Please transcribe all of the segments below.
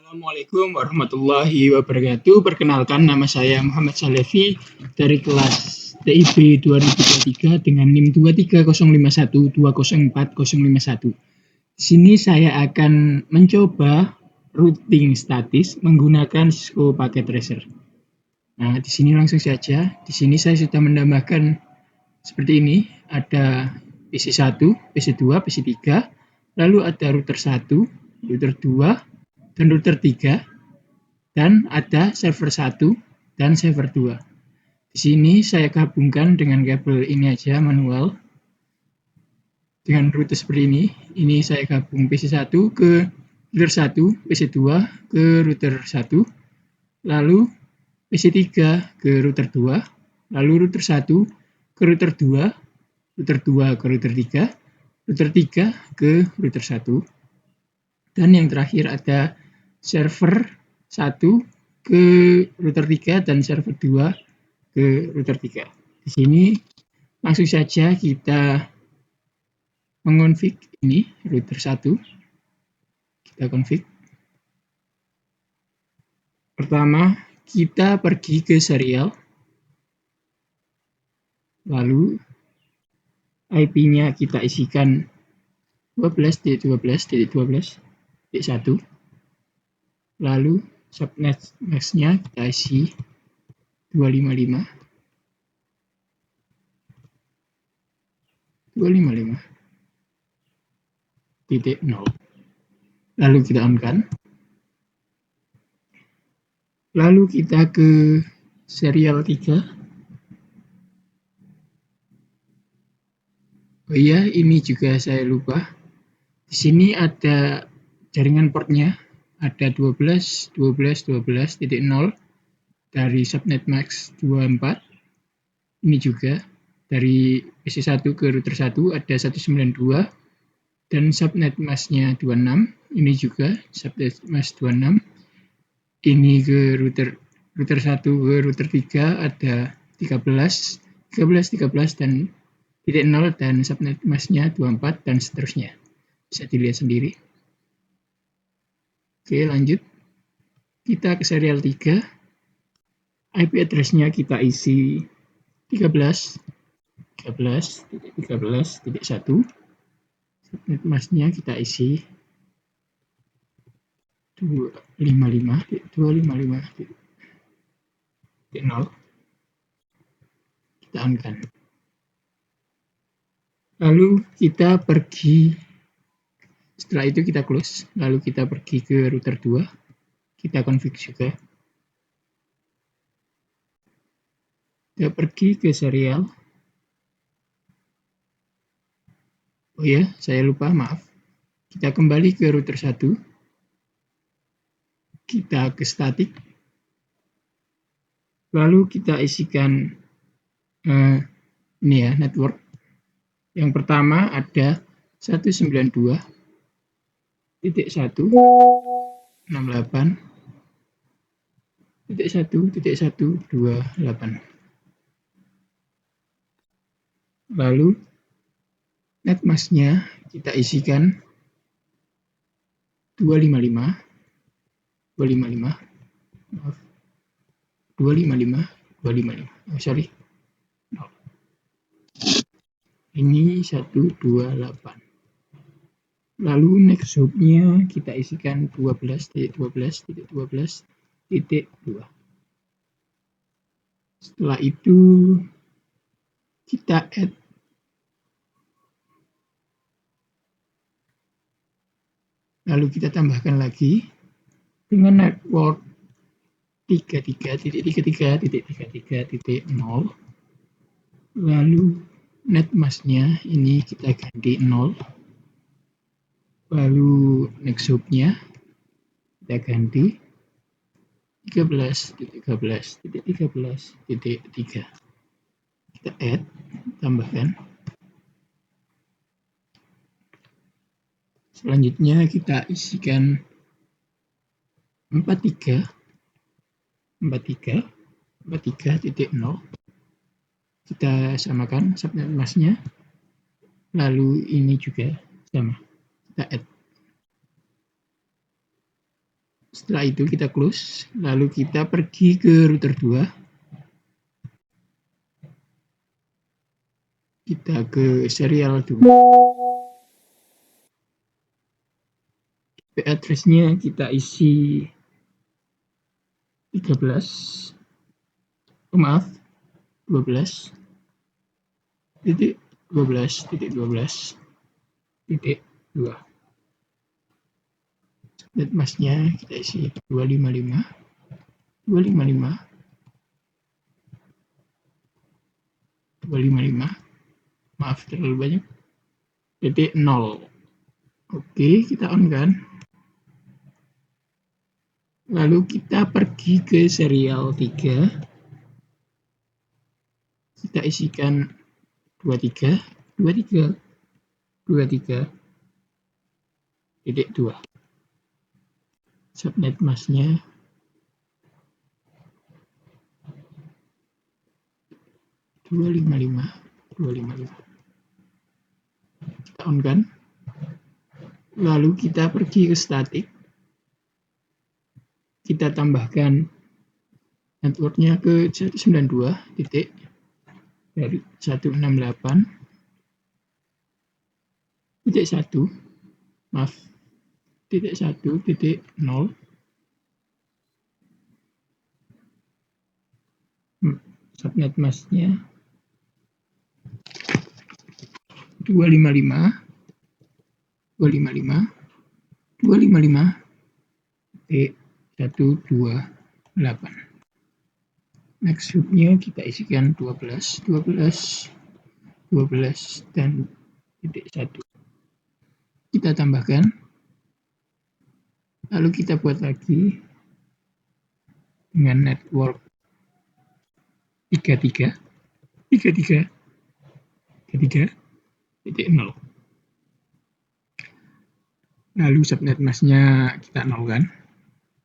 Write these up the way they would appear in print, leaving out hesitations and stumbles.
Assalamualaikum warahmatullahi wabarakatuh. Perkenalkan, nama saya Muhammad Salefi dari kelas TIB 2023 dengan NIM 23051204051. Di sini saya akan mencoba routing statis menggunakan Cisco Packet Tracer. Nah, di sini langsung saja. Di sini saya sudah menambahkan seperti ini. Ada PC1, PC2, PC3, lalu ada router 1, router 2, dan router 3, dan ada server 1 dan server 2. Di sini saya gabungkan dengan kabel ini aja manual. Dengan rute seperti ini. Ini saya gabung PC1 ke router 1, PC2 ke router 1, lalu PC3 ke router 2, lalu router 1 ke router 2, router 2 ke router 3, router 3 ke router 1, dan yang terakhir ada server 1 ke router 3 dan server 2 ke router 3. Di sini langsung saja kita mengonfig ini router 1. Kita config. Pertama, kita pergi ke serial. Lalu IP-nya kita isikan 12.12.12.1. Lalu subnet mask-nya kita isi 255. Titik 0. Lalu kita on-kan. Lalu kita ke serial 3. Oh iya, ini juga saya lupa. Di sini ada jaringan portnya, ada 12.12.12.0 dari subnet max 24. Ini juga dari PC1 ke router 1 ada 192 dan subnet mask-nya 26. Ini juga subnet mask 26. Ini ke router 1 ke router 3 ada 13 dan titik 0 dan subnet mask-nya 24 dan seterusnya. Bisa dilihat sendiri. Oke, lanjut. Kita ke serial 3. IP address-nya kita isi 13.13.1. Subnet mask-nya kita isi 255.255.0. Kita on-kan. Lalu kita pergi, setelah itu kita close, lalu kita pergi ke router 2, kita config juga. Kita pergi ke serial. Oh ya, saya lupa, maaf. Kita kembali ke router 1. Kita ke static. Lalu kita isikan ini ya, network. Yang pertama ada 192.168.1.1.128. Lalu net mask-nya kita isikan 255. Oh, sorry. No. Ini 128. Lalu next hop-nya kita isikan 12.12.12.2. Setelah itu kita add lalu kita tambahkan lagi dengan network 33.33.33.0. Lalu net mask-nya ini kita ganti 0. Lalu next hop-nya kita ganti 13.13.13.3. Kita add, tambahkan. Selanjutnya kita isikan 43.0. Kita samakan subnet mask-nya. Lalu ini juga sama. Kita add. Setelah itu kita close, lalu kita pergi ke router 2. Kita ke serial 2. IP address-nya kita isi 13. Maaf, 12. Titik 12 titik 12 titik 2. Subnet masknya kita isi 255 255 255, maaf terlalu banyak, titik 0. Oke, kita on kan. Lalu kita pergi ke serial 3. Kita isikan 23 23 23 titik 2. Subnet masknya 255 255. Kita on kan. Lalu kita pergi ke static. Kita tambahkan networknya ke 192 titik dari 168 titik 1, maaf, titik 1 titik 0. Subnet masknya 255 255 255 titik 128. Next loopnya kita isikan 12 12 12 dan titik 1. Kita tambahkan, lalu kita buat lagi dengan network 33 33 33 titik 0. Lalu subnet masknya kita nolkan.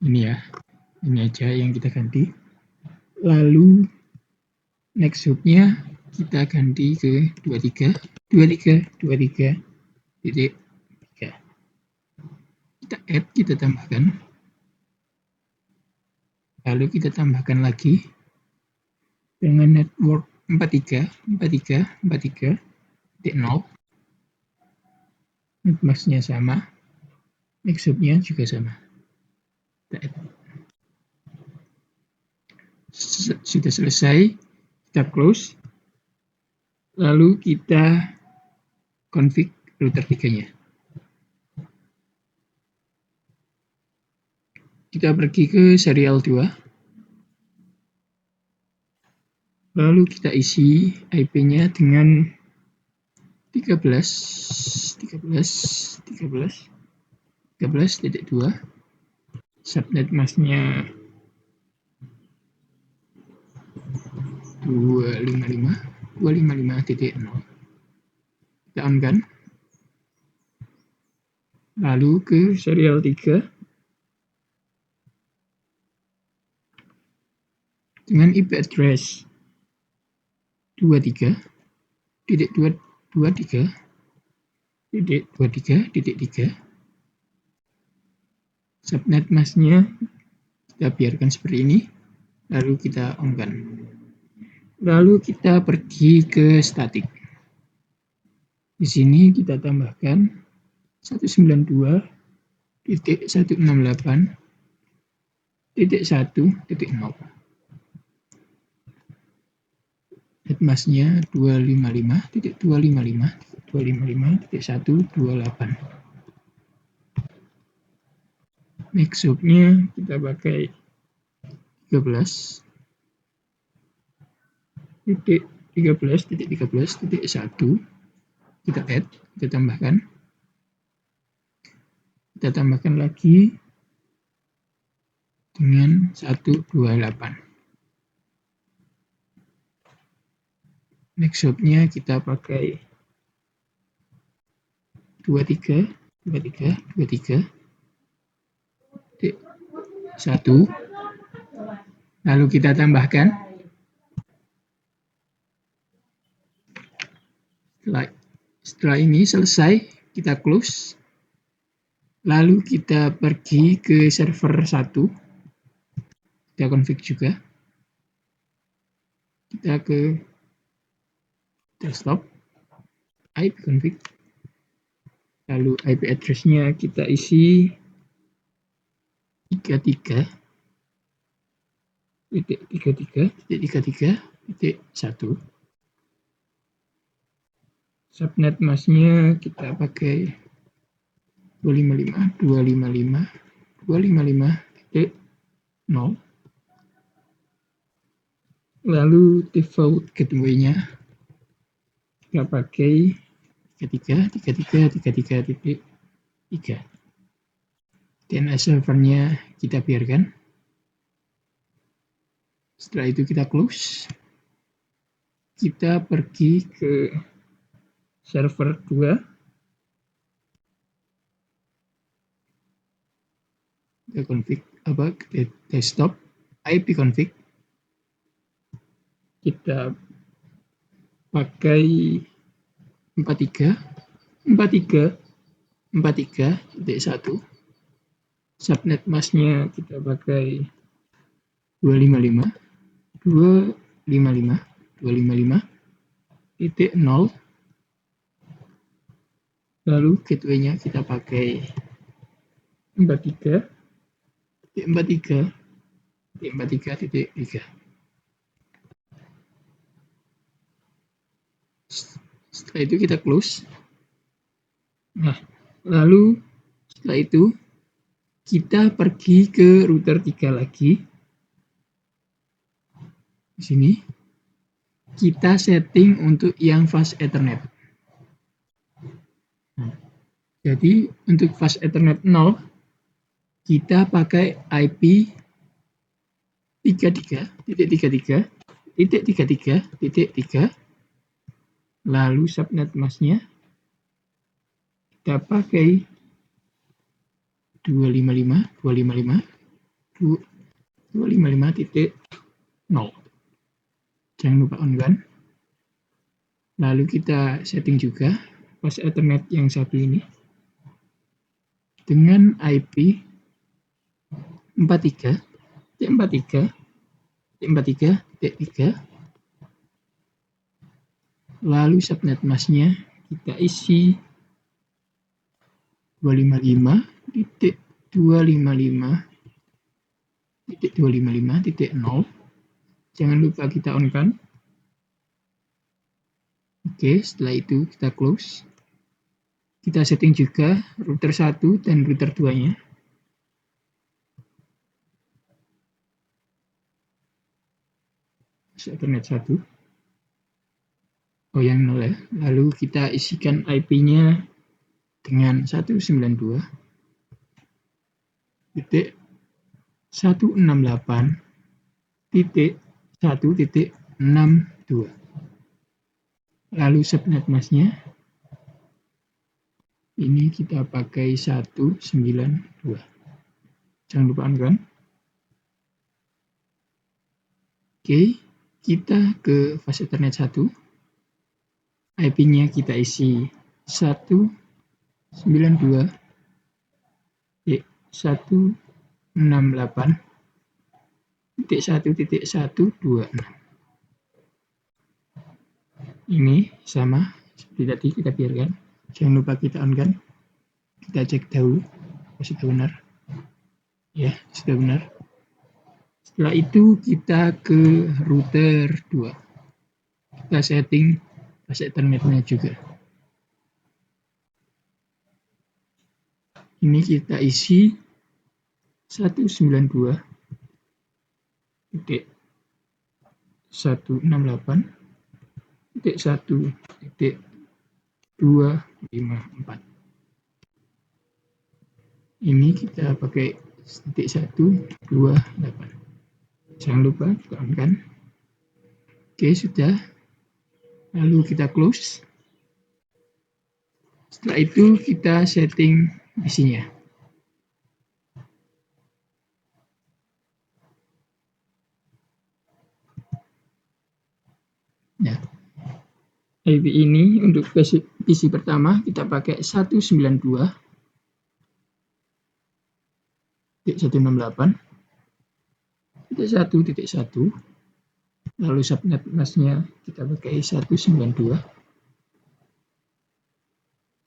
Ini ya, ini aja yang kita ganti. Lalu next loopnya kita ganti ke 23 23 23 titik 3. Kita add, kita tambahkan. Lalu kita tambahkan lagi dengan network 43 43 43 titik 0. Net masknya sama, next loopnya juga sama. Kita add. Sudah selesai, kita close. Lalu kita config router 3-nya. Kita pergi ke serial 2. Lalu kita isi IP-nya dengan 13.2. Subnet masknya 255 titik 0. Kita on kan. Lalu ke serial 3 dengan IP address 23.223.23.3. Subnet masknya kita biarkan seperti ini, lalu kita on kan. Lalu kita pergi ke static. Di sini kita tambahkan 192.168.1.0. Net masknya 255.255.128. Next loop-nya kita pakai 13.13.13.1. Kita add, kita tambahkan. Kita tambahkan lagi dengan 128. Next loop-nya kita pakai 23 1. Lalu kita tambahkan. Setelah ini selesai, kita close. Lalu kita pergi ke server 1, kita config juga. Kita ke desktop, IP config, lalu IP address-nya kita isi 33.33.1. Subnet masknya kita pakai 255.255.255.0. Lalu default gateway-nya kita pakai 33.33.33.3. DNS servernya kita biarkan. Setelah itu kita close. Kita pergi ke server 2. Kita config desktop, IP config. Kita pakai 43.43.1. Subnet masknya kita pakai 255.255.255.0. Lalu gateway-nya kita pakai 43.43.43.3. Setelah itu kita close. Nah, lalu setelah itu kita pergi ke router 3 lagi. Di sini kita setting untuk yang fast Ethernet. Nah, jadi untuk fast Ethernet 0 kita pakai IP 33.33.33.3. Lalu subnet masknya kita pakai 255.255.0. Jangan lupa on kan. Lalu kita setting juga fast Ethernet yang satu ini dengan IP 43.43.43.3. Lalu subnet masknya kita isi 255.255.255.0. Jangan lupa kita on kan. Oke, setelah itu kita close. Kita setting juga router 1 dan router 2-nya. Ethernet 1. Oh, yang 0 ya. Lalu kita isikan IP-nya dengan 192.168.1.62. Lalu subnet masknya ini kita pakai 192. Jangan lupa on kan. Oke, kita ke fast Ethernet 1. IP-nya kita isi 192.168.1.126. Ini sama seperti tadi, kita biarkan. Jangan lupa kita on kan. Kita cek dahulu sudah benar. Ya, sudah benar. Setelah itu kita ke router 2. Kita setting fast Ethernet-nya juga. Ini kita isi 192.168.1.254. Ini kita pakai 128. Jangan lupa kita on kan. Oke, sudah. Lalu kita close. Setelah itu kita setting isinya. Nah, IP ini untuk PC pertama kita pakai 192. 192.168.1.1, lalu subnet masknya kita pakai 192,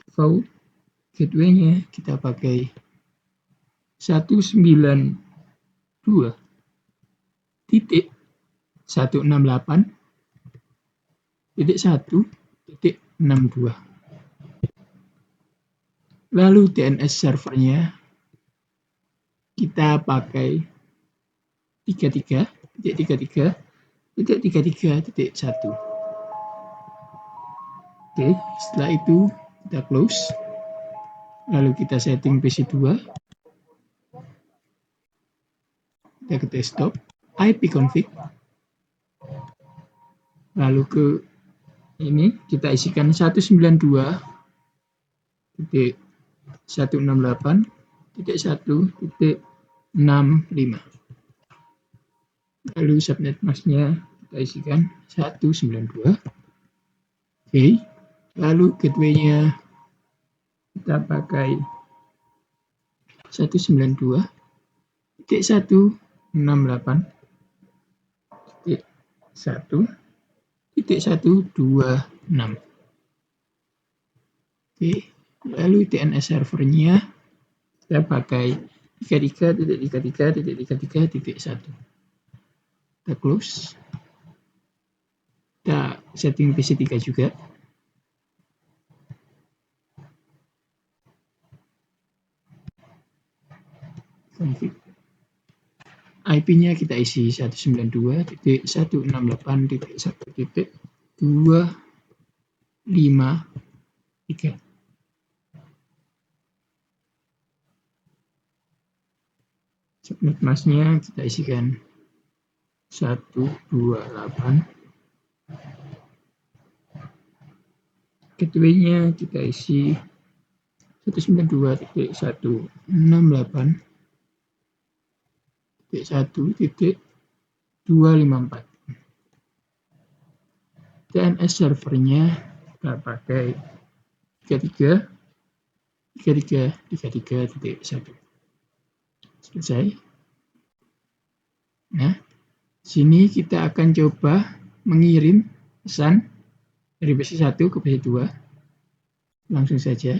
default gateway-nya kita pakai 192.168.1.62. Lalu DNS servernya kita pakai 33.33.33.1. Oke, setelah itu kita close. Lalu kita setting PC2. Kita ke desktop, ipconfig. Lalu ke ini kita isikan 192.168.1.65. Lalu subnet masknya kita isikan 192. Oke. Lalu gateway-nya kita pakai 192.168.1.126. Oke. Lalu DNS servernya kita pakai 33.33.33.1. Kita close. Kita setting PC3 juga. Config. IP-nya kita isi 192.168.1.253. Subnet masknya kita isikan 128. Gateway-nya kita isi 192.168.1.254. DNS servernya kita pakai 33.33.33.1. Selesai. Nah, sini kita akan coba mengirim pesan dari PC1 ke PC2. Langsung saja.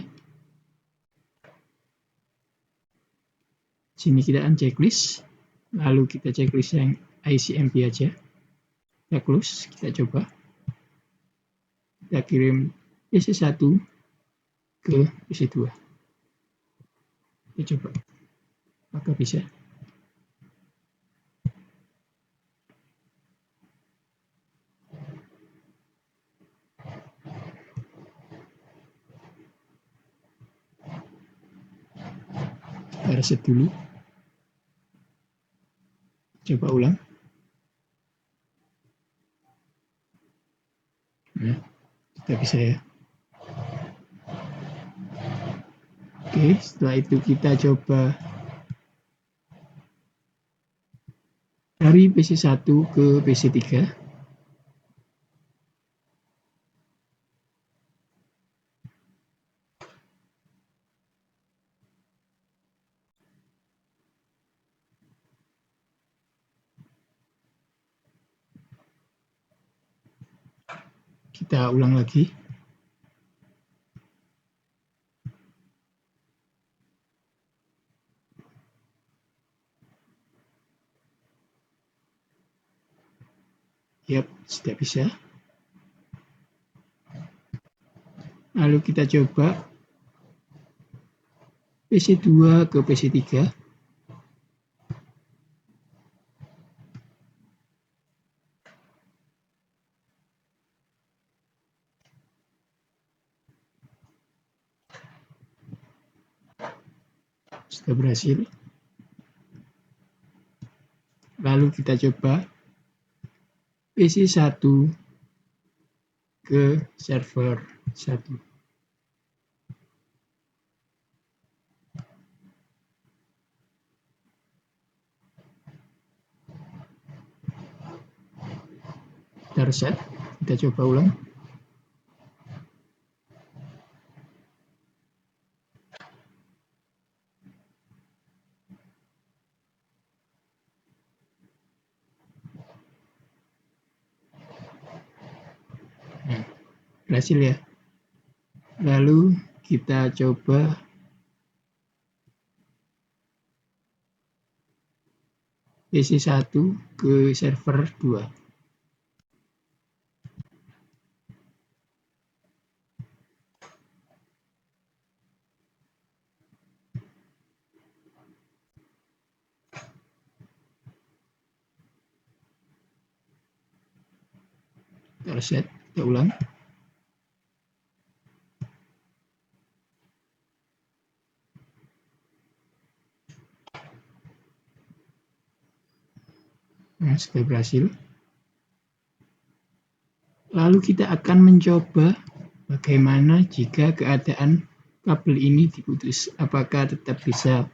Sini kita unchecklist. Lalu kita checklist yang ICMP aja. Kita close, kita coba. Kita kirim PC1 ke PC2. Kita coba. Apakah bisa? Kita reset dulu. Coba ulang. Nah, kita bisa ya. Oke, setelah itu kita coba dari PC1 ke PC3. Kita ulang lagi. Yap, sudah bisa. Lalu kita coba PC2 ke PC3. Sudah berhasil. Lalu kita coba PC1 ke server 1. Kita reset, kita coba ulang. berhasil ya. Lalu kita coba PC1 ke server 2. Kita reset, kita ulang. Nah, sudah berhasil. Lalu kita akan mencoba bagaimana jika keadaan kabel ini diputus. Apakah tetap bisa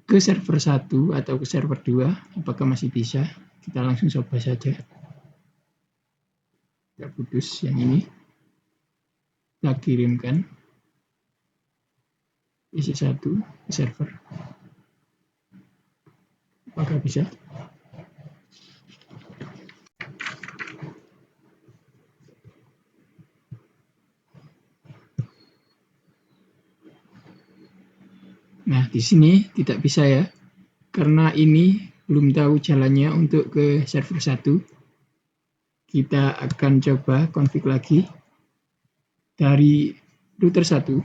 ke server 1 atau ke server 2? Apakah masih bisa? Kita langsung coba saja. Kita putus yang ini. Kita kirimkan isi 1 ke server. Apakah bisa? Nah, di sini tidak bisa ya, karena ini belum tahu jalannya untuk ke server 1. Kita akan coba config lagi dari router 1.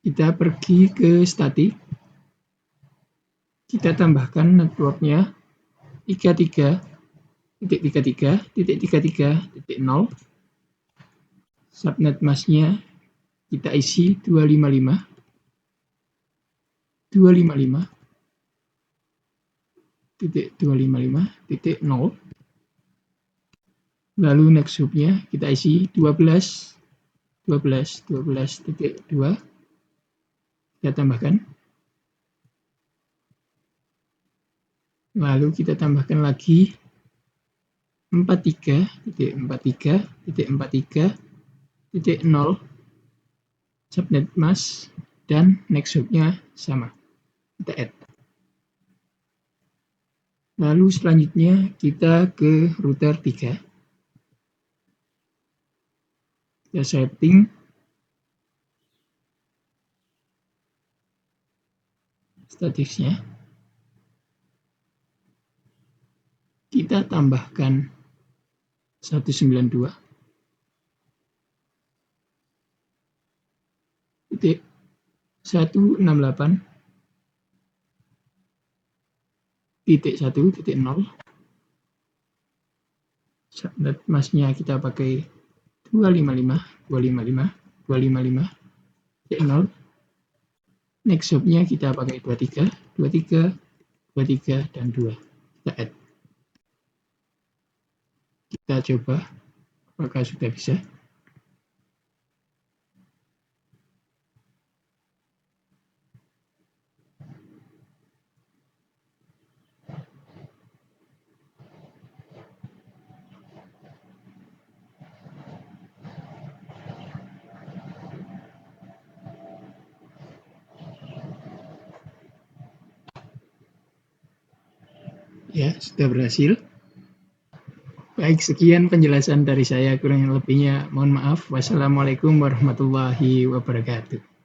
Kita pergi ke static. Kita tambahkan networknya 33.33.33.0. Subnet masknya kita isi 255. Lalu next hopnya kita isi 12.2. Kita tambahkan. Lalu kita tambahkan lagi 43.43.43.0 subnet mask dan next hopnya sama. Kita add. Lalu selanjutnya kita ke router 3. Kita setting statusnya. Kita tambahkan 192.168.1.0. Subnet masknya kita pakai 255. Next hopnya kita pakai 23, dan 2. Kita add. Kita coba apakah sudah bisa. Ya, sudah berhasil. Baik, sekian penjelasan dari saya. Kurang lebihnya mohon maaf. Wassalamualaikum warahmatullahi wabarakatuh.